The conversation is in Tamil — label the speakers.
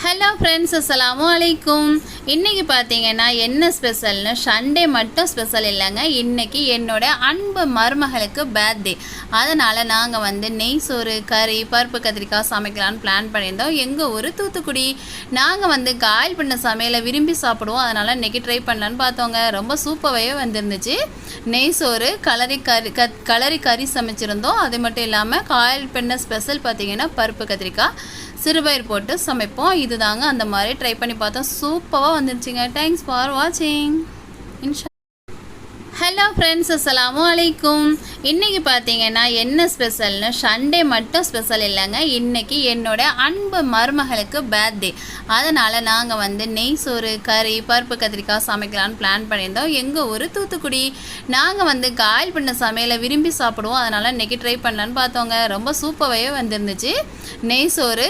Speaker 1: ஹலோ ஃப்ரெண்ட்ஸ், அஸ்ஸலாமு அலைக்கும். இன்றைக்கி பார்த்தீங்கன்னா என்ன ஸ்பெஷல்னு, சண்டே மட்டும் ஸ்பெஷல் இல்லைங்க. இன்றைக்கி என்னோட அன்பு மருமகளுக்கு பர்த்டே. அதனால் நாங்கள் நெய் சோறு, கறி, பருப்பு கத்திரிக்காய் சமைக்கலான்னு பிளான் பண்ணியிருந்தோம். எங்கள் ஊர் தூத்துக்குடி. நாங்கள் காயில் பண்ண சமையலை விரும்பி சாப்பிடுவோம். அதனால் இன்றைக்கி ட்ரை பண்ணலான்னு பார்த்தோங்க. ரொம்ப சூப்பராகவே வந்துருந்துச்சு. நெய் சோறு, கலரி கறி சமைச்சிருந்தோம். அது மட்டும் இல்லாமல் காயில் பண்ண ஸ்பெஷல் பார்த்திங்கன்னா பருப்பு கத்திரிக்காய் சிறுபயிர் போட்டு சமைப்போம். இதுதாங்க அந்த மாதிரி ட்ரை பண்ணி பார்த்தோம். சூப்பராக வந்துருச்சுங்க. தேங்க்ஸ் ஃபார் வாட்சிங். ஹலோ ஃப்ரெண்ட்ஸ், அஸ்ஸலாமு அலைக்கும். இன்றைக்கி பார்த்தீங்கன்னா என்ன ஸ்பெஷல்னு, சண்டே மட்டும் ஸ்பெஷல் இல்லைங்க. இன்றைக்கி என்னோட அன்பு மருமகளுக்கு பர்த்டே. அதனால் நாங்கள் நெய் சோறு, கறி, பருப்பு கத்திரிக்காய் சமைக்கலான்னு பிளான் பண்ணியிருந்தோம். எங்கள் ஊர் தூத்துக்குடி. நாங்கள் காயில் பண்ண சமையலை விரும்பி சாப்பிடுவோம். அதனால் இன்றைக்கி ட்ரை பண்ணலான்னு பார்த்தோங்க. ரொம்ப சூப்பராகவே வந்துருந்துச்சு. நெய் சோறு,